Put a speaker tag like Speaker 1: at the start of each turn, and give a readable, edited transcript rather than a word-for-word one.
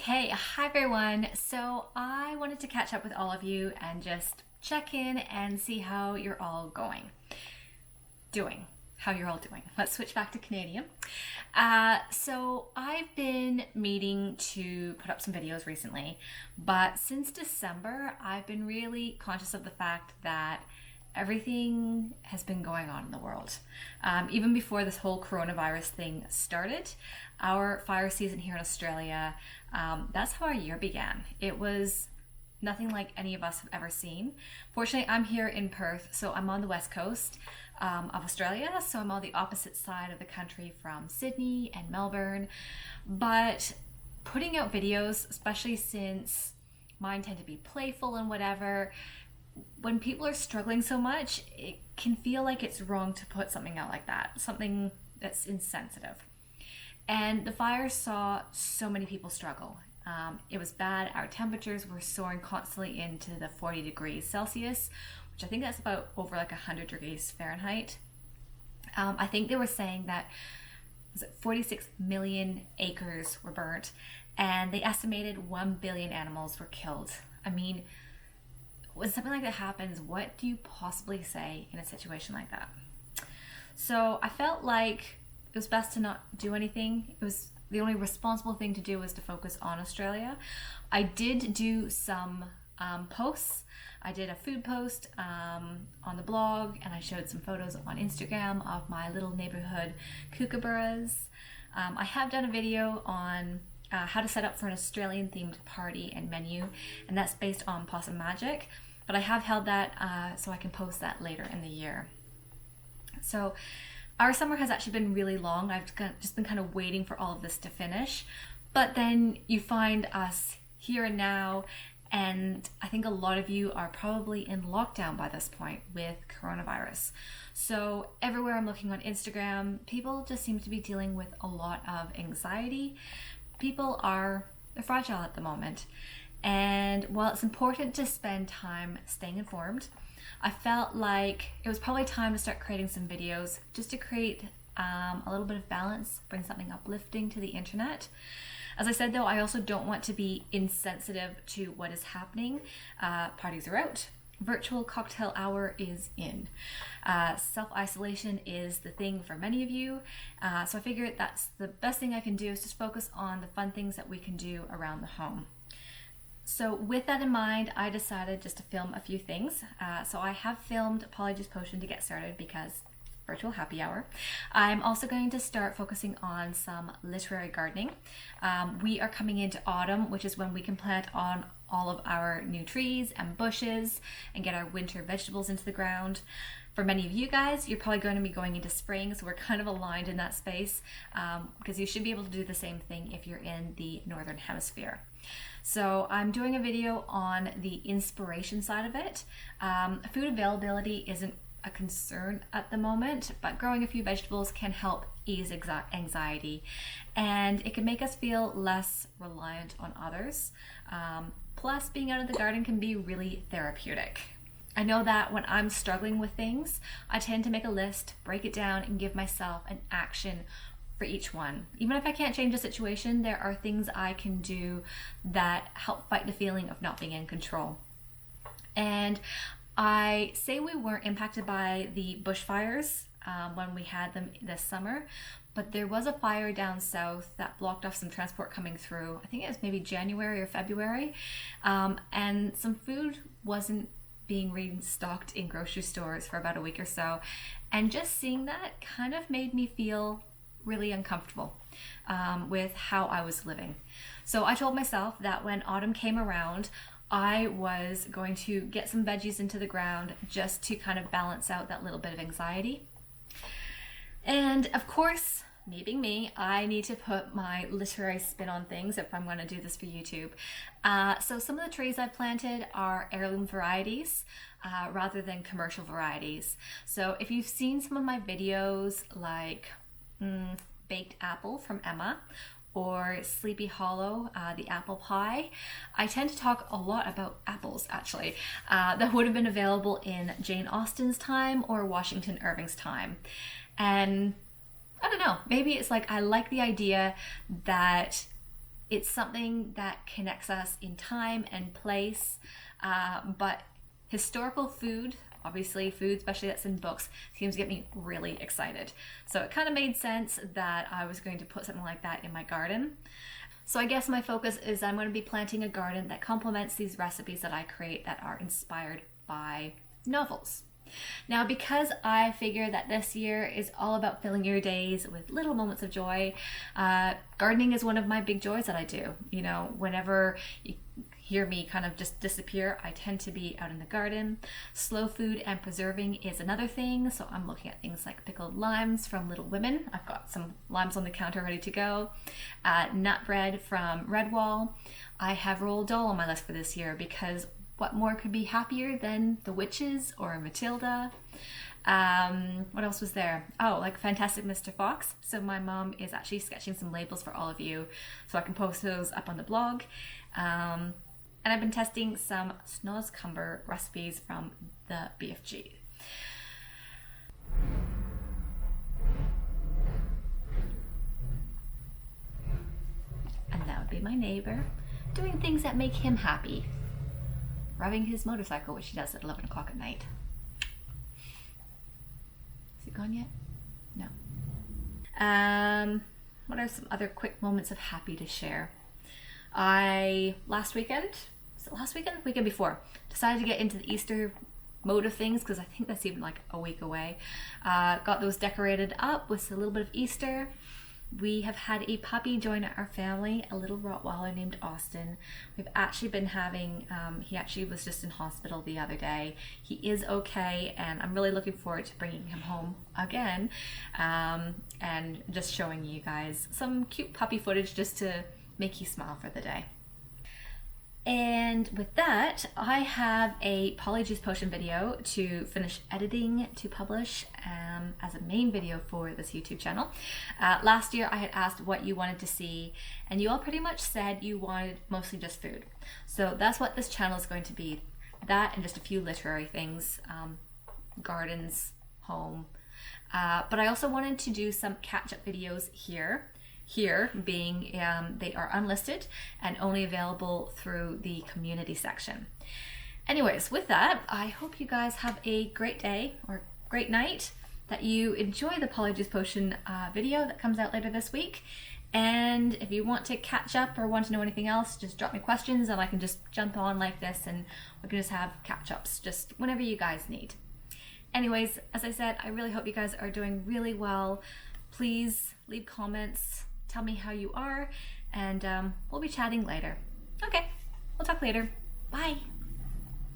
Speaker 1: Okay, hi everyone. So I wanted to catch up with all of you and just check in and see how you're all how you're all doing. Let's switch back to Canadian. So I've been meaning to put up some videos recently, but since December, I've been really conscious of the fact that everything has been going on in the world. Even before this whole coronavirus thing started, our fire season here in Australia, that's how our year began. It was nothing like any of us have ever seen. Fortunately, I'm here in Perth, so I'm on the west coast of Australia, so I'm on the opposite side of the country from Sydney and Melbourne. But putting out videos, especially since mine tend to be playful and whatever, when people are struggling so much, it can feel like it's wrong to put something out like that, something that's insensitive. And the fire saw so many people struggle. It was bad. Our temperatures were soaring constantly into the 40 degrees Celsius, which I think that's about over like 100 degrees Fahrenheit. I think they were saying that 46 million acres were burnt, and they estimated 1 billion animals were killed. I mean, when something like that happens, what do you possibly say in a situation like that? So I felt like it was best to not do anything. It was the only responsible thing to do was to focus on Australia. I did do some posts. I did a food post on the blog, and I showed some photos on Instagram of my little neighborhood kookaburras. I have done a video on how to set up for an Australian themed party and menu, and that's based on Possum Magic, but I have held that so I can post that later in the year. So our summer has actually been really long. I've just been kind of waiting for all of this to finish, but then you find us here and now, and I think a lot of you are probably in lockdown by this point with coronavirus. So everywhere I'm looking on Instagram, people just seem to be dealing with a lot of anxiety. They're fragile at the moment. And while it's important to spend time staying informed, I felt like it was probably time to start creating some videos just to create a little bit of balance, bring something uplifting to the internet. As I said though, I also don't want to be insensitive to what is happening. Parties are out. Virtual cocktail hour is in. Self-isolation is the thing for many of you. So I figured that's the best thing I can do is just focus on the fun things that we can do around the home. So with that in mind, I decided just to film a few things. So I have filmed Polyjuice Potion to get started because virtual happy hour. I'm also going to start focusing on some literary gardening. We are coming into autumn, which is when we can plant on all of our new trees and bushes and get our winter vegetables into the ground. For many of you guys, you're probably going to be going into spring, so we're kind of aligned in that space because you should be able to do the same thing if you're in the Northern Hemisphere. So I'm doing a video on the inspiration side of it. Food availability isn't a concern at the moment, but growing a few vegetables can help ease anxiety, and it can make us feel less reliant on others. Plus, being out of the garden can be really therapeutic. I know that when I'm struggling with things, I tend to make a list, break it down, and give myself an action for each one. Even if I can't change the situation, there are things I can do that help fight the feeling of not being in control. And I say we weren't impacted by the bushfires when we had them this summer, but there was a fire down south that blocked off some transport coming through. I think it was maybe January or February, and some food wasn't being restocked in grocery stores for about a week or so. And just seeing that kind of made me feel really uncomfortable with how I was living. So I told myself that when autumn came around, I was going to get some veggies into the ground just to kind of balance out that little bit of anxiety. And of course, me being me, I need to put my literary spin on things if I'm going to do this for YouTube. So some of the trees I've planted are heirloom varieties rather than commercial varieties. So if you've seen some of my videos like Baked Apple from Emma, or Sleepy Hollow, the apple pie, I tend to talk a lot about apples actually, that would have been available in Jane Austen's time or Washington Irving's time. And I don't know, maybe it's like I like the idea that It's something that connects us in time and place, but historical food, obviously food, especially that's in books, seems to get me really excited. So it kind of made sense that I was going to put something like that in my garden. So I guess my focus is I'm going to be planting a garden that complements these recipes that I create that are inspired by novels. Now, because I figure that this year is all about filling your days with little moments of joy, gardening is one of my big joys that I do. You know, whenever you hear me kind of just disappear, I tend to be out in the garden. Slow food and preserving is another thing. So I'm looking at things like pickled limes from Little Women. I've got some limes on the counter ready to go. Nut bread from Redwall. I have Roald Dahl on my list for this year because what more could be happier than The Witches or Matilda? What else was there? Oh, like Fantastic Mr. Fox. So my mom is actually sketching some labels for all of you so I can post those up on the blog. And I've been testing some Snoscumber recipes from the BFG. And that would be my neighbor doing things that make him happy. Revving his motorcycle, which he does at 11 o'clock at night. Is it gone yet? No. What are some other quick moments of happy to share? Weekend before, decided to get into the Easter mode of things because I think that's even like a week away. Got those decorated up with a little bit of Easter. We have had a puppy join our family, a little Rottweiler named Austin. We've actually been having, he actually was just in hospital the other day. He is okay, and I'm really looking forward to bringing him home again and just showing you guys some cute puppy footage just to make you smile for the day. And with that, I have a Polyjuice Potion video to finish editing to publish as a main video for this YouTube channel. Last year I had asked what you wanted to see, and you all pretty much said you wanted mostly just food. So that's what this channel is going to be. That and just a few literary things, gardens, home. But I also wanted to do some catch-up videos here being they are unlisted and only available through the community section. Anyways, with that, I hope you guys have a great day or great night, that you enjoy the Polyjuice Potion video that comes out later this week. And if you want to catch up or want to know anything else, just drop me questions and I can just jump on like this and we can just have catch-ups just whenever you guys need. Anyways, as I said, I really hope you guys are doing really well. Please leave comments, tell me how you are, and we'll be chatting later. Okay, we'll talk later. Bye.